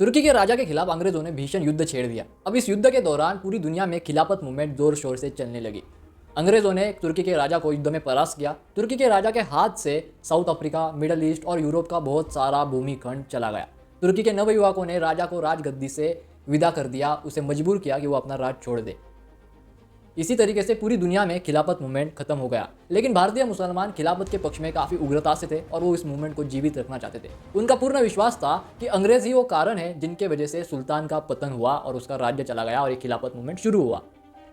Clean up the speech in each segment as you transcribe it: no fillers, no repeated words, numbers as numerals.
तुर्की के राजा के खिलाफ अंग्रेजों ने भीषण युद्ध छेड़ दिया। अब इस युद्ध के दौरान पूरी दुनिया में खिलाफत मूवमेंट जोर शोर से चलने लगी। अंग्रेजों ने तुर्की के राजा को युद्ध में परास्त किया। तुर्की के राजा के हाथ से साउथ अफ्रीका, मिडल ईस्ट और यूरोप का बहुत सारा भूमिखंड चला गया। तुर्की के नवयुवकों ने राजा को राजगद्दी से विदा कर दिया, उसे मजबूर किया कि वो अपना राज छोड़ दे। इसी तरीके से पूरी दुनिया में खिलाफत मूवमेंट खत्म हो गया। लेकिन भारतीय मुसलमान खिलाफत के पक्ष में काफ़ी उग्रता से थे और वो इस मूवमेंट को जीवित रखना चाहते थे। उनका पूर्ण विश्वास था कि अंग्रेज ही वो कारण है जिनके वजह से सुल्तान का पतन हुआ और उसका राज्य चला गया और ये खिलाफत मूवमेंट शुरू हुआ।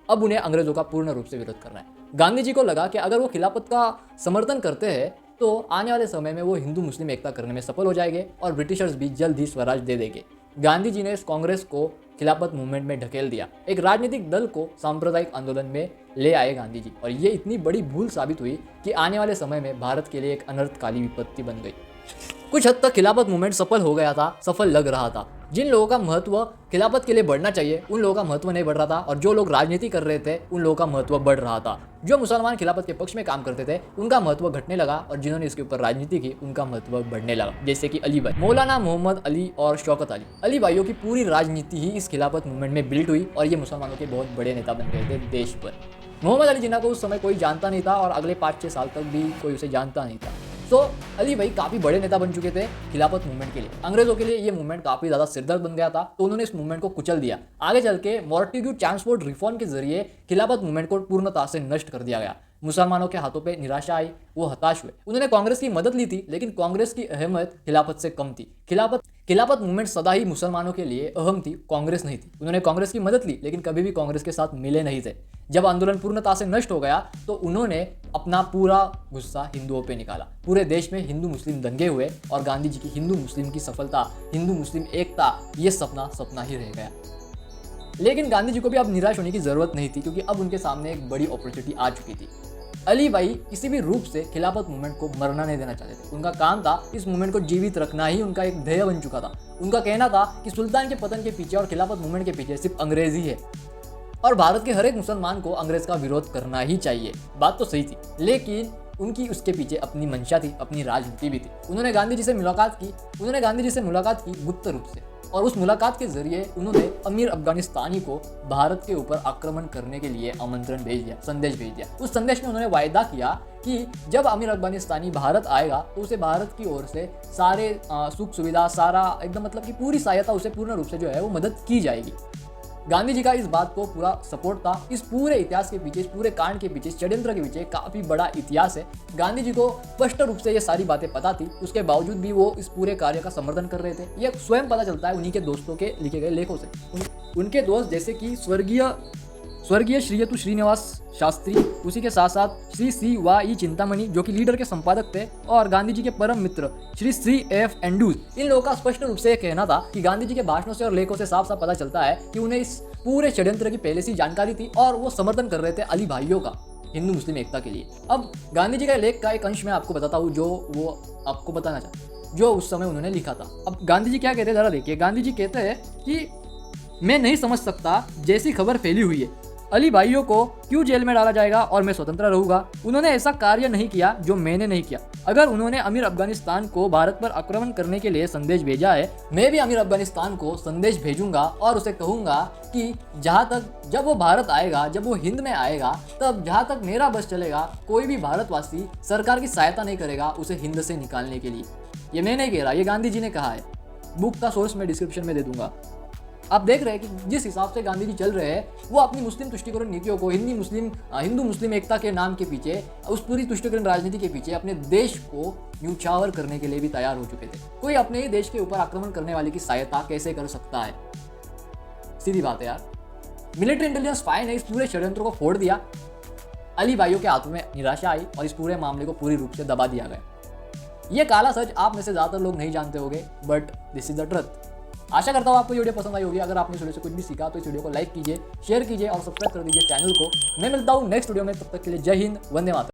अब उन्हें अंग्रेजों का पूर्ण रूप से विरोध करना है। गांधी जी को लगा कि अगर वो खिलाफत का समर्थन करते हैं तो आने वाले समय में वो हिंदू मुस्लिम एकता करने में सफल हो जाएंगे और ब्रिटिशर्स भी जल्द ही स्वराज दे देंगे। गांधी जी ने इस कांग्रेस को खिलाफत मूवमेंट में ढकेल दिया। एक राजनीतिक दल को सांप्रदायिक आंदोलन में ले आए गांधी जी, और ये इतनी बड़ी भूल साबित हुई कि आने वाले समय में भारत के लिए एक अनर्थकाली विपत्ति बन गई। कुछ हद तक खिलाफत मूवमेंट सफल हो गया था, सफल लग रहा था। जिन लोगों का महत्व खिलाफत के लिए बढ़ना चाहिए उन लोगों का महत्व नहीं बढ़ रहा था, और जो लोग राजनीति कर रहे थे उन लोगों का महत्व बढ़ रहा था। जो मुसलमान खिलाफत के पक्ष में काम करते थे उनका महत्व घटने लगा, और जिन्होंने इसके ऊपर राजनीति की उनका महत्व बढ़ने लगा, जैसे कि अली भाई, मौलाना मोहम्मद अली और शौकत अली। अली भाइयों की पूरी राजनीति ही इस खिलाफत मूवमेंट में बिल्ड हुई और ये मुसलमानों के बहुत बड़े नेता बन गए थे देश पर। मोहम्मद अली जिन्ना को उस समय कोई जानता नहीं था और अगले 5-6 साल तक भी कोई उसे जानता नहीं था। तो अली भाई काफ़ी बड़े नेता बन चुके थे खिलाफत मूवमेंट के लिए। अंग्रेजों के लिए ये मूवमेंट काफ़ी ज़्यादा सिरदर्द बन गया था, तो उन्होंने इस मूवमेंट को कुचल दिया। आगे चल के मॉर्टिग्यू ट्रांसपोर्ट रिफॉर्म के जरिए खिलाफत मूवमेंट को पूर्णतः से नष्ट कर दिया गया। मुसलमानों के हाथों पे निराशा आई, वो हताश हुए। उन्होंने कांग्रेस की मदद ली थी, लेकिन कांग्रेस की अहमियत खिलाफत से कम थी। खिलाफत मूवमेंट सदा ही मुसलमानों के लिए अहम थी, कांग्रेस नहीं थी। उन्होंने कांग्रेस की मदद ली, लेकिन कभी भी कांग्रेस के साथ मिले नहीं थे। जब आंदोलन पूर्णतः से नष्ट हो गया तो उन्होंने अपना पूरा गुस्सा हिंदुओं पे निकाला। पूरे देश में हिंदू मुस्लिम दंगे हुए और गांधी जी की हिंदू मुस्लिम की सफलता, हिंदू मुस्लिम एकता, ये सपना ही रह गया। लेकिन गांधी जी को भी अब निराश होने की जरूरत नहीं थी, क्योंकि अब उनके सामने एक बड़ी अपॉर्चुनिटी आ चुकी थी। अली भाई किसी भी रूप से खिलाफत मूवमेंट को मरना नहीं देना चाहते थे। उनका काम था इस मूवमेंट को जीवित रखना ही उनका एक ध्येय बन चुका था। उनका कहना था कि सुल्तान के पतन के पीछे और खिलाफत मूवमेंट के पीछे सिर्फ अंग्रेज ही है और भारत के हर एक मुसलमान को अंग्रेज का विरोध करना ही चाहिए। बात तो सही थी, लेकिन उनकी उसके पीछे अपनी मंशा थी, अपनी राजनीति भी थी। उन्होंने गांधी जी से मुलाकात की गुप्त रूप से, और उस मुलाकात के जरिए उन्होंने अमीर अफगानिस्तानी को भारत के ऊपर आक्रमण करने के लिए आमंत्रण भेज दिया, संदेश भेज दिया। उस संदेश में उन्होंने वायदा किया कि जब अमीर अफगानिस्तानी भारत आएगा तो उसे भारत की ओर से सारे सुख सुविधा, सारा एकदम मतलब कि पूरी सहायता उसे पूर्ण रूप से जो है वो मदद की जाएगी। गांधी जी का इस बात को पूरा सपोर्ट था। इस पूरे इतिहास के पीछे, इस पूरे कांड के पीछे, षड्यंत्र के पीछे काफी बड़ा इतिहास है। गांधी जी को स्पष्ट रूप से ये सारी बातें पता थी, उसके बावजूद भी वो इस पूरे कार्य का समर्थन कर रहे थे। ये स्वयं पता चलता है उन्हीं के दोस्तों के लिखे गए लेखों से। उनके दोस्त जैसे कि स्वर्गीय श्रीयतु श्रीनिवास शास्त्री, उसी के साथ साथ श्री C.Y. चिंतामणि जो कि लीडर के संपादक थे, और गांधी जी के परम मित्र श्री C.F. एंड्रूज। इन लोगों का स्पष्ट रूप से कहना था कि गांधी जी के भाषणों से और लेखों से साफ साफ पता चलता है कि उन्हें इस पूरे षड्यंत्र की पहले से जानकारी थी और वो समर्थन कर रहे थे अली भाइयों का हिंदू मुस्लिम एकता के लिए। अब गांधी जी का लेख का एक अंश मैं आपको बताता हूँ जो वो आपको बताना चाहता हूँ, जो उस समय उन्होंने लिखा था। अब गांधी जी क्या कहते हैं जरा देखिए। गांधी जी कहते हैं कि मैं नहीं समझ सकता जैसी खबर फैली हुई है, अली भाइयों को क्यों जेल में डाला जाएगा और मैं स्वतंत्र रहूंगा। उन्होंने ऐसा कार्य नहीं किया जो मैंने नहीं किया। अगर उन्होंने अमीर अफगानिस्तान को भारत पर आक्रमण करने के लिए संदेश भेजा है, मैं भी अमीर अफगानिस्तान को संदेश भेजूंगा और उसे कहूंगा कि जब वो भारत आएगा, जब वो हिंद में आएगा, तब जहाँ तक मेरा बस चलेगा कोई भी भारतवासी सरकार की सहायता नहीं करेगा उसे हिंद से निकालने के लिए। ये मैं नहीं कह रहा, ये गांधी जी ने कहा है। बुक का सोर्स मैं डिस्क्रिप्शन में दे दूंगा। आप देख रहे हैं कि जिस हिसाब से गांधी जी चल रहे हैं, वो अपनी मुस्लिम तुष्टिकरण नीतियों को हिंदू मुस्लिम एकता के नाम के पीछे, उस पूरी तुष्टिकरण राजनीति के पीछे अपने देश को न्यौछावर करने के लिए भी तैयार हो चुके थे। कोई अपने ही देश के ऊपर आक्रमण करने वाले की सहायता कैसे कर सकता है? सीधी बात है यार। मिलिट्री इंटेलिजेंस स्पाई ने इस पूरे षड्यंत्र को फोड़ दिया। अली भाइयों के हाथों में निराशा आई और इस पूरे मामले को पूरी रूप से दबा दिया गया। ये काला सच आप में से ज्यादातर लोग नहीं जानते होंगे, but this is the truth. आशा करता हूँ आपको ये वीडियो पसंद आई होगी। अगर आपने इस वीडियो से कुछ भी सीखा तो इस वीडियो को लाइक कीजिए, शेयर कीजिए और सब्सक्राइब कर दीजिए चैनल को। मैं मिलता हूँ नेक्स्ट वीडियो में, तब तक के लिए जय हिंद, वंदे मातरम।